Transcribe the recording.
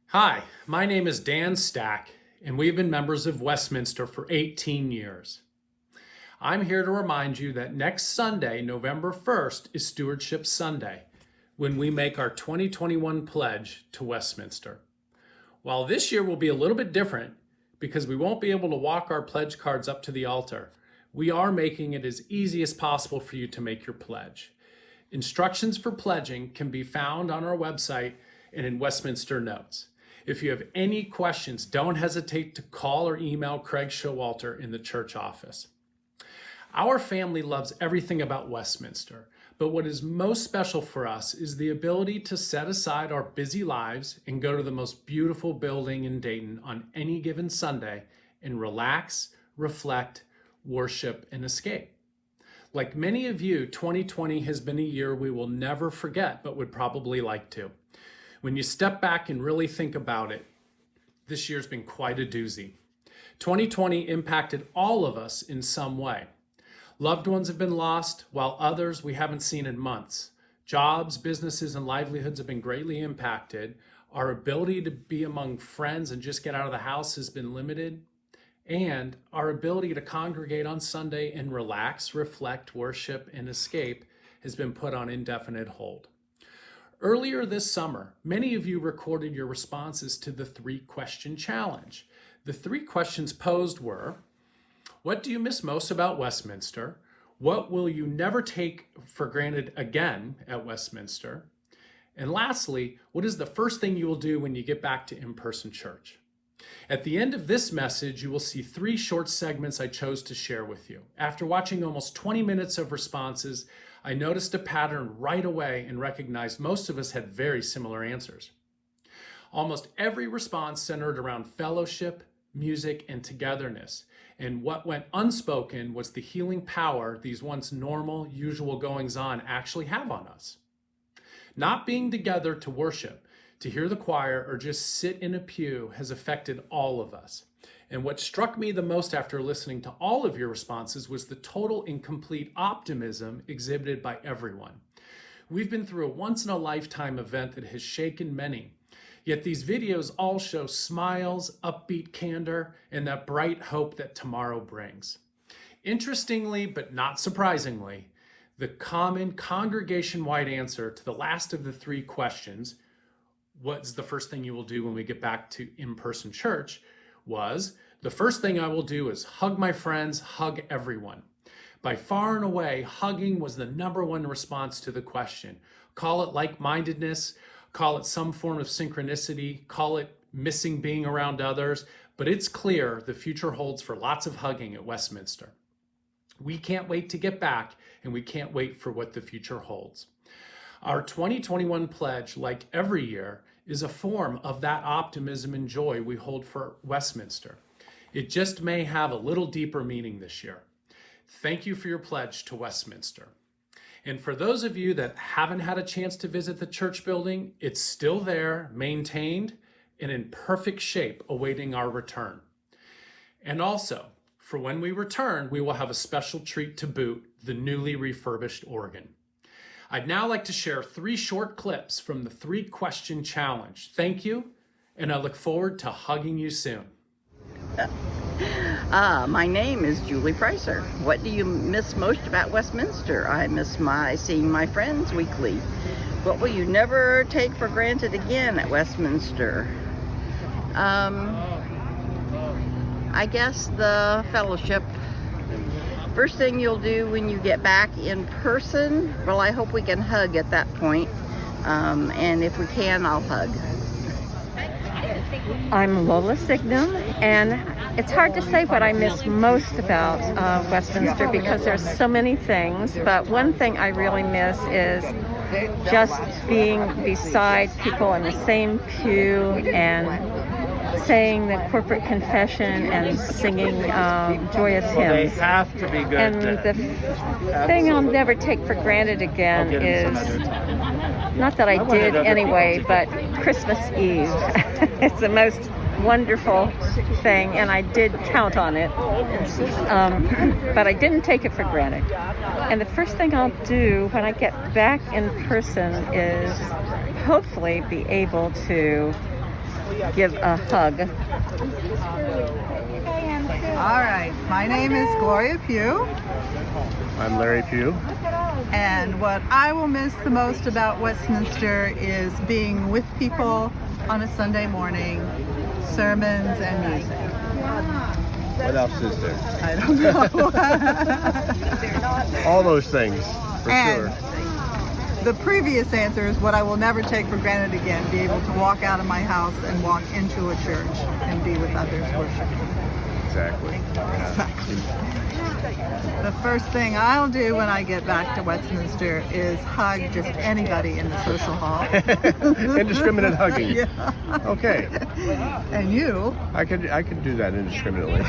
Hi, my name is Dan Stack, and we've been members of Westminster for 18 years. I'm here to remind you that next Sunday, November 1st, is Stewardship Sunday, when we make our 2021 pledge to Westminster. While this year will be a little bit different because we won't be able to walk our pledge cards up to the altar, we are making it as easy as possible for you to make your pledge. Instructions for pledging can be found on our website and in Westminster Notes. If you have any questions, don't hesitate to call or email Craig Showalter in the church office. Our family loves everything about Westminster, but what is most special for us is the ability to set aside our busy lives and go to the most beautiful building in Dayton on any given Sunday and relax, reflect, worship, and escape. Like many of you, 2020 has been a year we will never forget, but would probably like to. When you step back and really think about it, this year's been quite a doozy. 2020 impacted all of us in some way. Loved ones have been lost, while others we haven't seen in months. Jobs, businesses, and livelihoods have been greatly impacted. Our ability to be among friends and just get out of the house has been limited. And our ability to congregate on Sunday and relax, reflect, worship, and escape has been put on indefinite hold. Earlier this summer, many of you recorded your responses to the 3-question challenge. The 3 questions posed were, what do you miss most about Westminster? What will you never take for granted again at Westminster? And lastly, what is the first thing you will do when you get back to in-person church? At the end of this message, you will see 3 short segments I chose to share with you. After watching almost 20 minutes of responses, I noticed a pattern right away and recognized most of us had very similar answers. Almost every response centered around fellowship, music, and togetherness. And what went unspoken was the healing power these once normal, usual goings-on actually have on us. Not being together to worship, to hear the choir, or just sit in a pew has affected all of us. And what struck me the most after listening to all of your responses was the total and complete optimism exhibited by everyone. We've been through a once-in-a-lifetime event that has shaken many, yet these videos all show smiles, upbeat candor, and that bright hope that tomorrow brings. Interestingly, but not surprisingly, the common congregation-wide answer to the last of the 3 questions, what's the first thing you will do when we get back to in-person church, was, the first thing I will do is hug my friends, hug everyone. By far and away, hugging was the #1 response to the question. Call it like-mindedness, call it some form of synchronicity, call it missing being around others, but it's clear the future holds for lots of hugging at Westminster. We can't wait to get back, and we can't wait for what the future holds. Our 2021 pledge, like every year, is a form of that optimism and joy we hold for Westminster. It just may have a little deeper meaning this year. Thank you for your pledge to Westminster. And for those of you that haven't had a chance to visit the church building, it's still there, maintained, and in perfect shape, awaiting our return. And also, for when we return, we will have a special treat to boot, the newly refurbished organ. I'd now like to share 3 short clips from the 3-question challenge. Thank you, and I look forward to hugging you soon. My name is Julie Pricer. What do you miss most about Westminster? I miss seeing my friends weekly. What will you never take for granted again at Westminster? I guess the fellowship. First thing you'll do when you get back in person, well, I hope we can hug at that point. And if we can, I'll hug. I'm Lola Signum, and it's hard to say what I miss most about Westminster because there's so many things, but one thing I really miss is just being beside people in the same pew and saying the corporate confession and singing joyous hymns. They have to be good. And the thing I'll never take for granted again is, not that I did anyway, but Christmas Eve. It's the most wonderful thing, and I did count on it, but I didn't take it for granted. And the first thing I'll do when I get back in person is hopefully be able to give a hug. All right, my name is Gloria Pugh, I'm Larry Pugh. and what I will miss the most about Westminster is being with people on a Sunday morning, sermons and music. What else is there? I don't know. All those things, for And sure. the previous answer is what I will never take for granted again, be able to walk out of my house and walk into a church and be with others worshiping. Exactly. The first thing I'll do when I get back to Westminster is hug just anybody in the social hall. Indiscriminate hugging. Yeah. Okay. And you? I could do that indiscriminately.